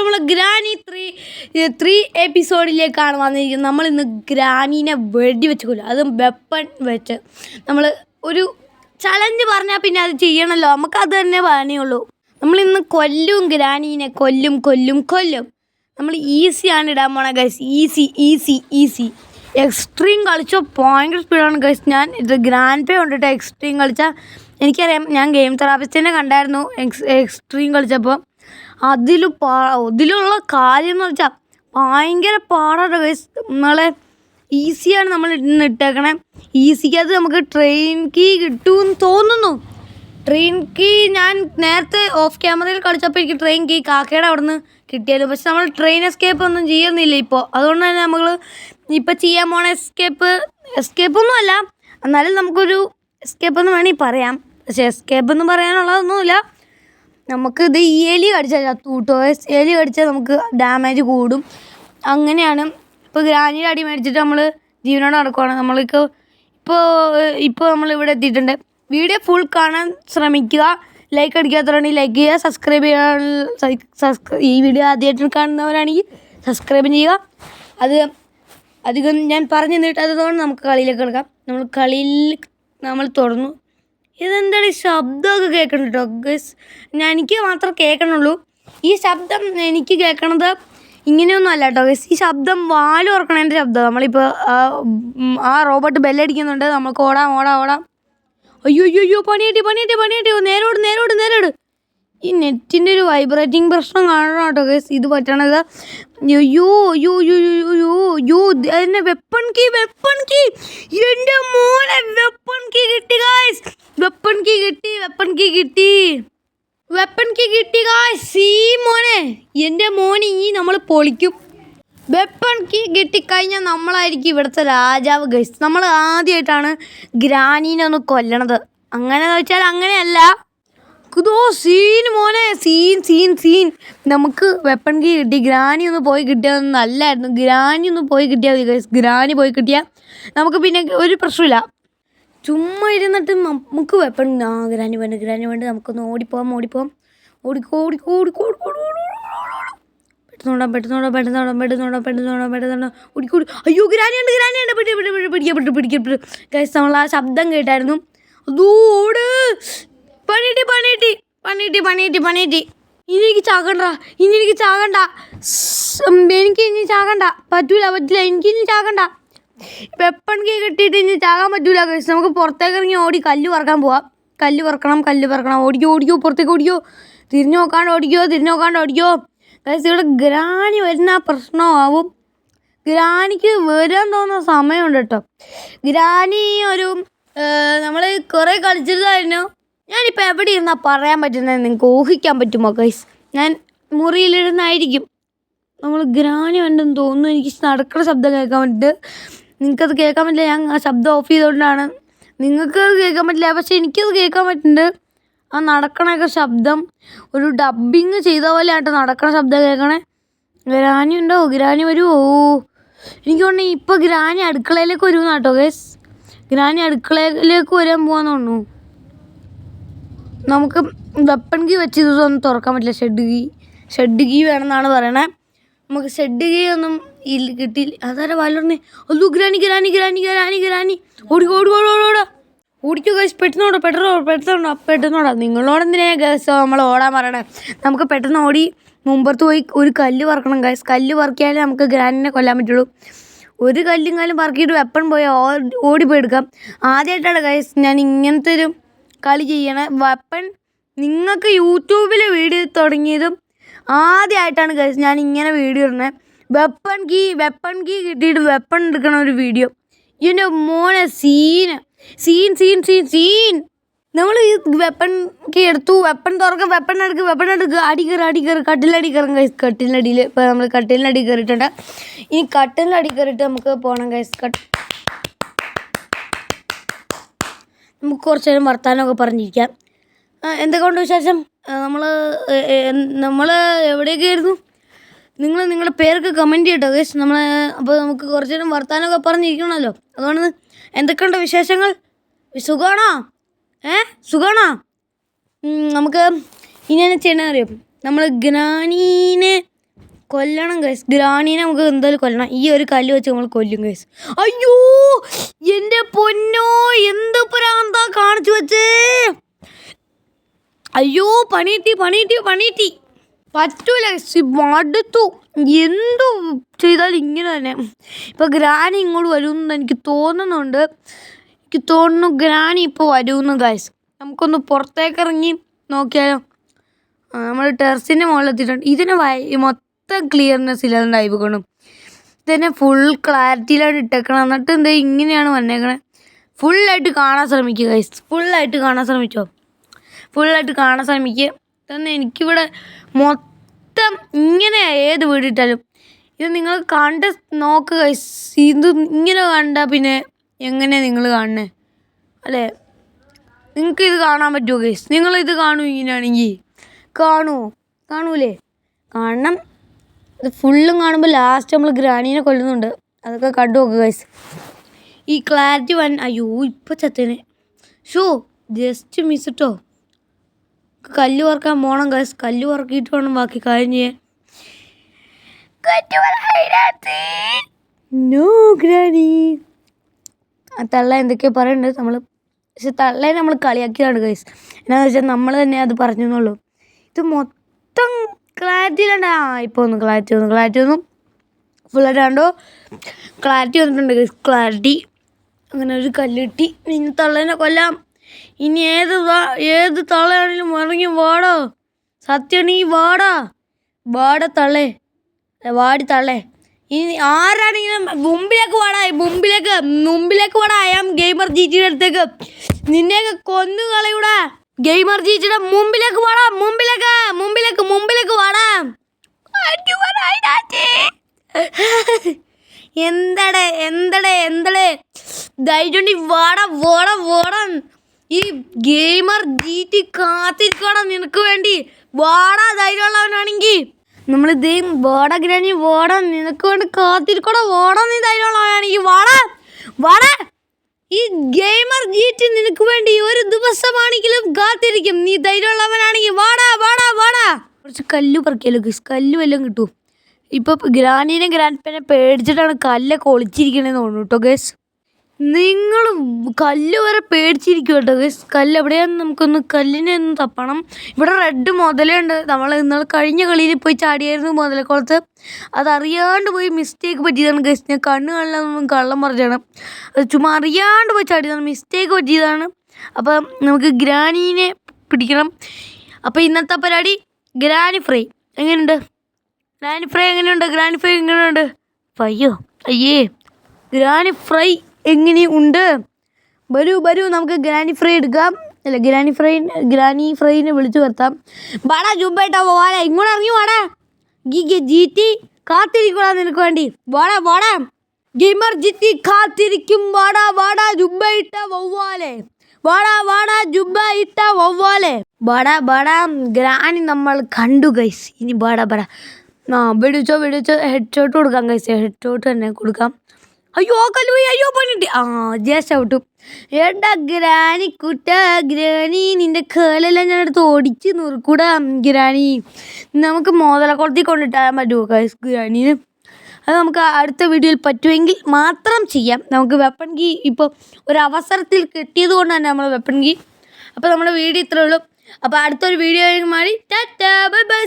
നമ്മൾ granny three എപ്പിസോഡിലേക്കാണ് വന്നിരിക്കുന്നത്. നമ്മൾ ഇന്ന് ഗ്രാനീനെ വെടി വെച്ച് കൊല്ലും, അതും വെപ്പൺ വെച്ച്. നമ്മൾ ഒരു ചലഞ്ച് പറഞ്ഞാൽ പിന്നെ അത് ചെയ്യണമല്ലോ, നമുക്കത് തന്നെ പണിയുള്ളൂ. നമ്മളിന്ന് കൊല്ലും ഗ്രാനീനെ, കൊല്ലും. നമ്മൾ ഈസിയാണ് ഇടാൻ പോണ ഗൈസ്. ഈസി. എക്സ്ട്രീം കളിച്ചോ ഭയങ്കര സ്പീഡാണ് ഗൈസ്. ഞാൻ ഇത് ഗ്രാൻഡ് പേ കൊണ്ടിട്ട് എക്സ്ട്രീം കളിച്ചാൽ എനിക്കറിയാം. ഞാൻ ഗെയിം തെറാപ്പിസ്റ്റിനെ കണ്ടായിരുന്നു എക്സ്ട്രീം കളിച്ചപ്പോൾ. അതിലുള്ള കാര്യം എന്ന് വെച്ചാൽ ഭയങ്കര പാടാണ് ഗൈസ്. നമ്മളെ ഈസിയാണ് നമ്മൾ ഇന്ന് ഇട്ടേക്കണേ. ഈസിക്കകത്ത് നമുക്ക് ട്രെയിൻ കീ കിട്ടുമെന്ന് തോന്നുന്നു. ട്രെയിൻ കീ ഞാൻ നേരത്തെ ഓഫ് ക്യാമറയിൽ കളിച്ചപ്പോൾ എനിക്ക് ട്രെയിൻ കീ കാക്കയുടെ അവിടെ നിന്ന് കിട്ടിയായിരുന്നു. പക്ഷെ നമ്മൾ ട്രെയിൻ എസ്കേപ്പ് ഒന്നും ചെയ്യുന്നില്ല ഇപ്പോൾ. അതുകൊണ്ട് തന്നെ നമ്മൾ ഇപ്പോൾ ചെയ്യാൻ പോണ എസ്കേപ്പൊന്നും അല്ല, എന്നാലും നമുക്കൊരു എസ്കേപ്പ് എന്ന് വേണമെങ്കിൽ പറയാം. പക്ഷേ എസ്കേപ്പ് എന്ന് പറയാനുള്ളതൊന്നുമില്ല. നമുക്ക് ഇത് എലി കടിച്ചാൽ ചത്തുകൂട്ടോ. എലി കടിച്ചാൽ നമുക്ക് ഡാമേജ് കൂടും. അങ്ങനെയാണ്. ഇപ്പോൾ ഗ്രാനിയുടെ അടി മേടിച്ചിട്ട് നമ്മൾ ജീവനോട് നടക്കുവാണ്. നമ്മൾക്ക് ഇപ്പോൾ നമ്മളിവിടെ എത്തിയിട്ടുണ്ട്. വീഡിയോ ഫുൾ കാണാൻ ശ്രമിക്കുക. ലൈക്ക് അടിക്കാത്തവരാണെങ്കിൽ ലൈക്ക് ചെയ്യുക, സബ്സ്ക്രൈബ് ചെയ്യുക. ഈ വീഡിയോ ആദ്യമായിട്ട് കാണുന്നവരാണെങ്കിൽ സബ്സ്ക്രൈബ് ചെയ്യുക. അത് അധികം ഞാൻ പറഞ്ഞു നീട്ടാത്തതുകൊണ്ട് നമുക്ക് കളിയിലേക്ക് കിടക്കാം. നമ്മൾ തുറന്നു. ഇതെന്താണ് ഈ ശബ്ദമൊക്കെ കേൾക്കണം കേട്ടോ ഗൈസ്. എനിക്ക് മാത്രമേ കേൾക്കണുള്ളൂ ഈ ശബ്ദം. എനിക്ക് കേൾക്കണത് ഇങ്ങനെയൊന്നും അല്ല കേട്ടോ ഗൈസ്. ഈ ശബ്ദം വാല് തുറക്കണതിൻ്റെ ശബ്ദം. നമ്മളിപ്പോൾ ആ റോബോട്ട് ബെല്ലടിക്കുന്നുണ്ട്. നമുക്ക് ഓടാം. അയ്യോ പണിയേട്ടി. നേരോട്. ഈ നെറ്റിൻ്റെ ഒരു വൈബ്രേറ്റിംഗ് പ്രശ്നം കാണണം കേട്ടോ ഗൈസ്. ഇത് പറ്റണത് അയ്യോ എന്നെ വെപ്പൺ കീ എൻ്റെ മോനെ വെപ്പൺ കീ കിട്ടി ഗൈസ്. വെപ്പൺ കീ കിട്ടി ഗൈസ്. മോനെ എൻ്റെ മോനെ ഇനി നമ്മൾ പൊളിക്കും. വെപ്പൺ കീ കിട്ടിക്കഴിഞ്ഞാൽ നമ്മളായിരിക്കും ഇവിടുത്തെ രാജാവ് ഗൈസ്. നമ്മൾ ആദ്യമായിട്ടാണ് ഗ്രാനീനെ ഒന്ന് കൊല്ലണത്. അങ്ങനെയെന്ന് വെച്ചാൽ അങ്ങനെയല്ല. ഇതോ സീൻ മോനെ, സീൻ. നമുക്ക് വെപ്പൺ കീ കിട്ടി. ഗ്രാനി ഒന്ന് പോയി കിട്ടിയത് നല്ലായിരുന്നു. ഗ്രാനി ഒന്ന് പോയി കിട്ടിയാൽ മതി ഗൈസ്. ഗ്രാനി പോയി കിട്ടിയാൽ നമുക്ക് പിന്നെ ഒരു പ്രശ്നമില്ല. ചുമ്മാ ഇരുന്നിട്ട് നമുക്ക് വെപ്പൺ ഗ്രാനി വേണ്ട. നമുക്കൊന്ന് ഓടിപ്പോവാം. ഓടിക്കോ. പെട്ടെന്നോടാ. ഓടിക്കോ. അയ്യോ ഗ്രാനിയുണ്ട്. പിടിക്കപ്പെട്ടു ഗൈസ്. നമ്മൾ ആ ശബ്ദം കേട്ടായിരുന്നു. അതോട് പണിയേട്ടി. ഇനി എനിക്ക് ചാകണ്ട. എനിക്ക് ഇനി ചാകണ്ട. പറ്റൂല. എനിക്ക് ഇനി ചാകണ്ട. വെപ്പൺ കീ കിട്ടിയിട്ട് ഇനി ചാകാൻ പറ്റൂല ഗൈസ്. നമുക്ക് പുറത്തേക്ക് ഇറങ്ങി ഓടി കല്ല് പറക്കാൻ പോവാം. കല്ല് പറക്കണം. ഓടിക്കോ. പുറത്തേക്ക് ഓടിക്കോ. തിരിഞ്ഞു നോക്കാണ്ട് ഓടിക്കോ ഗൈസ്. ഇവിടെ ഗ്രാനി വരുന്ന പ്രശ്നമാവും. ഗ്രാനിക്ക് വരാൻ തോന്നുന്ന സമയമുണ്ട് കേട്ടോ. ഗ്രാനി ഒരു നമ്മൾ കുറേ കളിച്ചിട്ടായിരുന്നു. ഞാനിപ്പോൾ എവിടെ ഇരുന്നാൽ പറയാൻ പറ്റുന്നത് നിങ്ങൾക്ക് ഊഹിക്കാൻ പറ്റുമോ ഗൈസ്? ഞാൻ മുറിയിലിരുന്നായിരിക്കും. നമ്മൾ ഗ്രാനി ഉണ്ടെന്ന് തോന്നുന്നു. എനിക്ക് നടക്കുന്ന ശബ്ദം കേൾക്കാൻ പറ്റുന്നുണ്ട്. നിങ്ങൾക്കത് കേൾക്കാൻ പറ്റില്ല. ഞാൻ ആ ശബ്ദം ഓഫ് ചെയ്തുകൊണ്ടാണ്. നിങ്ങൾക്കത് കേൾക്കാൻ പറ്റില്ല, പക്ഷേ എനിക്കത് കേൾക്കാൻ പറ്റുന്നുണ്ട്. ആ നടക്കണൊക്കെ ശബ്ദം ഒരു ഡബ്ബിങ് ചെയ്ത പോലെ ആയിട്ട് നടക്കണ ശബ്ദം കേൾക്കണേ. ഗ്രാനി ഉണ്ടോ? ഗ്രാനി വരുമോ? എനിക്ക് തോന്നുന്നു ഇപ്പോൾ ഗ്രാനി അടുക്കളയിലേക്ക് വരുമെന്ന് കേട്ടോ ഗൈസ്. ഗ്രാനി അടുക്കളയിലേക്ക് വരാൻ പോകാൻ തോന്നുന്നു. നമുക്ക് വെപ്പൺ കീ വെച്ച് ഇതൊന്നും തുറക്കാൻ പറ്റില്ല. ഷെഡ് കീ വേണമെന്നാണ് പറയണേ. നമുക്ക് ഷെഡ് കീ ഒന്നും കിട്ടിയില്ല. അതാരെ വാലറിനെ അല്ലോ ഗ്രാനി. ഓടിക്കോ ഗൈസ്. പെട്ടെന്നോടാ. നിങ്ങളോടെന്തിനാ ഗൈസ് നമ്മൾ ഓടാൻ പറയണേ? നമുക്ക് പെട്ടെന്ന് ഓടി മുമ്പത്ത് പോയി ഒരു കല്ല് പറക്കണം ഗൈസ്. കല്ല് പറക്കിയാലേ നമുക്ക് ഗ്രാനിനെ കൊല്ലാൻ പറ്റുള്ളൂ. ഒരു കല്ലും പറക്കിയിട്ട് വെപ്പൺ പോയി ഓടിപ്പോയി എടുക്കാം. ആദ്യമായിട്ടാണ് ഗൈസ് ഞാൻ ഇങ്ങനത്തെ ഒരു കളി ചെയ്യണേ. വെപ്പൺ നിങ്ങൾക്ക് യൂട്യൂബിൽ വീഡിയോ തുടങ്ങിയതും ആദ്യമായിട്ടാണ് ഗൈസ് ഞാൻ ഇങ്ങനെ വീഡിയോ ഇടുന്നത്. വെപ്പൺ കീ കിട്ടിയിട്ട് വെപ്പൺ എടുക്കണ ഒരു വീഡിയോ. ഇതിൻ്റെ മോനെ സീൻ. നമ്മൾ ഈ വെപ്പൺ കീ എടുത്തു. വെപ്പൺ തുറക്കുക. വെപ്പൺ എടുക്കുക. അടി കയറി കട്ടിലടി കയറും ഗൈസ്. കട്ടിലിനടിയിൽ ഇപ്പോൾ നമ്മൾ കട്ടിലിനടി കയറിയിട്ടുണ്ട്. ഇനി കട്ടിലിനടി കയറിയിട്ട് നമുക്ക് പോകണം ഗൈസ്. നമുക്ക് കുറച്ച് നേരം വർത്താനമൊക്കെ പറഞ്ഞിരിക്കാം. എന്തൊക്കെയുണ്ട് വിശേഷം? നമ്മൾ എവിടെയൊക്കെയായിരുന്നു? നിങ്ങളുടെ പേരൊക്കെ കമൻറ്റ് ചെയ്യട്ടോ ഗൈസ്. അപ്പോൾ നമുക്ക് കുറച്ച് നേരം വർത്താനമൊക്കെ പറഞ്ഞിരിക്കണമല്ലോ. അതുകൊണ്ട് എന്തൊക്കെയുണ്ട് വിശേഷങ്ങൾ? സുഖമാണോ? നമുക്ക് ഇനി എന്നാ ചെയ്യണമെന്ന് അറിയാം. നമ്മൾ ഗ്രാനീനെ കൊല്ലണം ഗൈസ്. ഗ്രാണീനെ നമുക്ക് എന്തായാലും കൊല്ലണം. ഈ ഒരു കല്ല് വെച്ച് നമ്മൾ കൊല്ലും ഗൈസ്. അയ്യോ എൻ്റെ പൊന്നോ, എന്ത് പ്രാന്താ കാണിച്ചു വെച്ചേ. അയ്യോ പണിയിട്ടി പറ്റൂല. മടുത്തു. എന്തു ചെയ്താലും ഇങ്ങനെ തന്നെ. ഇപ്പം ഗ്രാനി ഇങ്ങോട്ട് വരുമെന്ന് എനിക്ക് തോന്നുന്നുണ്ട്. എനിക്ക് തോന്നുന്നു ഗ്രാനി ഇപ്പോൾ വരുമെന്ന് ഗൈസ്. നമുക്കൊന്ന് പുറത്തേക്ക് ഇറങ്ങി നോക്കിയാലോ. നമ്മൾ ടെറസിൻ്റെ മുകളിലെത്തിയിട്ടുണ്ട്. ഇതിന് മൊത്തം ക്ലിയർനെസ് ഇല്ലാതെ ഉണ്ടായിപ്പോണം. ഇതന്നെ ഫുൾ ക്ലാരിറ്റിയിലാണ് ഇട്ടേക്കണം. എന്നിട്ട് എന്താ ഇങ്ങനെയാണ് വന്നേക്കണേ. ഫുള്ളായിട്ട് കാണാൻ ശ്രമിക്കുക ഗൈസ്. ഫുള്ളായിട്ട് കാണാൻ ശ്രമിക്കുക. തന്നെ എനിക്കിവിടെ മൊത്തം ഇങ്ങനെ ഏത് വീടിട്ടാലും ഇത് നിങ്ങൾ കണ്ട് നോക്കുക ഗൈസ്. ഇത് ഇങ്ങനെ കണ്ടാൽ പിന്നെ എങ്ങനെയാണ് നിങ്ങൾ കാണണേ അല്ലേ? നിങ്ങൾക്ക് ഇത് കാണാൻ പറ്റുമോ ഗൈസ്? നിങ്ങളിത് കാണൂ ഇങ്ങനെയാണെങ്കിൽ? കാണൂലേ? കാരണം ഇത് ഫുള്ളും കാണുമ്പോൾ ലാസ്റ്റ് നമ്മൾ ഗ്രാനീനെ കൊല്ലുന്നുണ്ട്. അതൊക്കെ കണ്ടു നോക്കുക ഗൈസ്. ഈ ക്ലാരിറ്റി അയ്യോ ഇപ്പോൾ ചത്തേനെ. ജസ്റ്റ് മിസ് ഇട്ടോ. കല്ല് വറക്കാൻ പോകണം ഗൈസ്. കല്ല് വറക്കിയിട്ട് വേണം ബാക്കി കാര്യം ചെയ്യാൻ. No granny. തള്ള എന്തൊക്കെയോ പറയുന്നുണ്ട്. പക്ഷെ തള്ളയെ നമ്മൾ കളിയാക്കിയതാണ് ഗൈസ്. എന്നാന്ന് വെച്ചാൽ നമ്മൾ തന്നെ അത് പറഞ്ഞെന്നുള്ളൂ. ഇത് മൊത്തം ക്ലാരിറ്റിയിലുണ്ട്. ഇപ്പോൾ ഒന്ന് ക്ലാരിറ്റി വന്നു. ഫുള്ളായിട്ട് കണ്ടോ, ക്ലാരിറ്റി വന്നിട്ടുണ്ട് ഗൈസ്. ക്ലാരിറ്റി. അങ്ങനെ ഒരു കല്ല് കിട്ടി. ഇനി തള്ളേനെ കൊല്ലാം. ഇനി ഏത് തള്ളയാണെങ്കിലും ഇറങ്ങി വാടോ. സത്യമാണെങ്കിൽ വാടാ തള്ളേ, വാടി തള്ളേ. ഇനി ആരാണെങ്കിലും മുമ്പിലേക്ക് വാടാ. ഐ ആം ഗെയിമർ ജിറ്റിയുടെ അടുത്തേക്ക്. നിന്നെയൊക്കെ കൊന്നു കളയൂടാ. ഗെയിമർ ജിറ്റിയുടെ മുമ്പിലേക്ക് വാടാ. മുമ്പിലേക്ക് വാടാ. എന്തടേ ധൈര്യം വാടാ. ഈ ഗെയിമർ ജിറ്റി കാത്തിരിക്കണം നിനക്ക് വേണ്ടി. വാടാ ധൈര്യമുള്ളവനാണെങ്കിൽ. നമ്മളിതേ വാടാ ഗ്രാനി വാടാ, നിനക്ക് വേണ്ടി കാത്തിരിക്കണം. വാടാ നീ ധൈര്യമുള്ളവനാണെങ്കിൽ വാടാ. ഈ ഗെയിമർ ജിറ്റി നിനക്ക് വേണ്ടി ഒരു ദിവസമാണെങ്കിലും കാത്തിരിക്കും. നീ ധൈര്യമുള്ളവനാണെങ്കിൽ വാടാ. കുറച്ച് കല്ല് പറിക്കാലോ ഗൈസ്. കല്ല് വല്ലതും കിട്ടും. ഇപ്പോൾ ഗ്രാനീനെ ഗ്രാൻഡ്പനെ പേടിച്ചിട്ടാണ് കല്ലൊക്കെ ഒളിച്ചിരിക്കണേന്ന് തോന്നുന്നു കേട്ടോ ഗൈസ്. നിങ്ങൾ കല്ല് വരെ പേടിച്ചിരിക്കും കേട്ടോ ഗൈസ്. കല്ല് എവിടെയാന്ന് നമുക്കൊന്ന് കല്ലിനെ ഒന്ന് തപ്പണം. ഇവിടെ റെഡ് മുതലുണ്ട്. നമ്മൾ ഇന്നലെ കഴിഞ്ഞ കളിയിൽ പോയി ചാടിയായിരുന്നു മുതലക്കുളത്ത്. അതറിയാണ്ട് പോയി മിസ്റ്റേക്ക് പറ്റിയതാണ് ഗൈസ്. ഞാൻ കണ്ണ് കാണില്ലെന്നൊന്നും കള്ളം പറഞ്ഞാണ്. അത് ചുമ്മാ അറിയാണ്ട് പോയി ചാടിയതാണ്. മിസ്റ്റേക്ക് പറ്റിയതാണ്. അപ്പം നമുക്ക് ഗ്രാനീനെ പിടിക്കണം. അപ്പോൾ ഇന്നത്തെ പരിപാടി ഗ്രാനി ഫ്രൈ എങ്ങനെയുണ്ട്? അയ്യേ ഗ്രാനി ഫ്രൈ എങ്ങനെയുണ്ട്? വരൂ നമുക്ക് ഗ്രാനി ഫ്രൈ എടുക്കാം. അല്ല ഗ്രാനി ഫ്രൈനെ വിളിച്ചു വരുത്താം. വാടാ ജുബേട്ടാ പോവാല. ഇങ്ങോട്ട് ഇറങ്ങി വാടാ. ജിറ്റി കാത്തിരിക്കൂടാ നിനക്ക് വേണ്ടി. വാടാ ഗെയിമർ ജിറ്റി കാത്തിരിക്കും. വാടാ ജുബയിട്ട വവ്വാലെ. വാടാ ഗ്രാനി നമ്മൾ കണ്ടു ഗൈസ്. ഇനി വാടാ വെടിച്ചോ ഹെഡ് ഷോട്ട് കൊടുക്കാം ഗൈസ്. ഹെഡ് ഷോട്ട് തന്നെ കൊടുക്കാം. അയ്യോ കല്ലുപോയി. അയ്യോ പണിട്ടി. ജസ്റ്റ് ഔട്ടും. ഏട്ടാ ഗ്രാനി നിന്റെ കേളെല്ലാം ഞാൻ എടുത്ത് ഓടിച്ച് നുറുക്കൂടാ ഗ്രാനി. നമുക്ക് മുതലക്കുളത്തിൽ കൊണ്ടിട്ടാൻ പറ്റുമോ ഗൈസ് ഗ്രാനീന്? അത് നമുക്ക് അടുത്ത വീഡിയോയിൽ പറ്റുമെങ്കിൽ മാത്രം ചെയ്യാം. നമുക്ക് വെപ്പൺ കീ ഇപ്പോൾ ഒരു അവസരത്തിൽ കിട്ടിയത് കൊണ്ട് തന്നെ നമ്മൾ വെപ്പൺ കീ. അപ്പോൾ നമ്മുടെ വീഡിയോ ഇത്രയേ ഉള്ളൂ. അപ്പോൾ അടുത്തൊരു വീഡിയോ മാറി ടാറ്റാ ബൈ.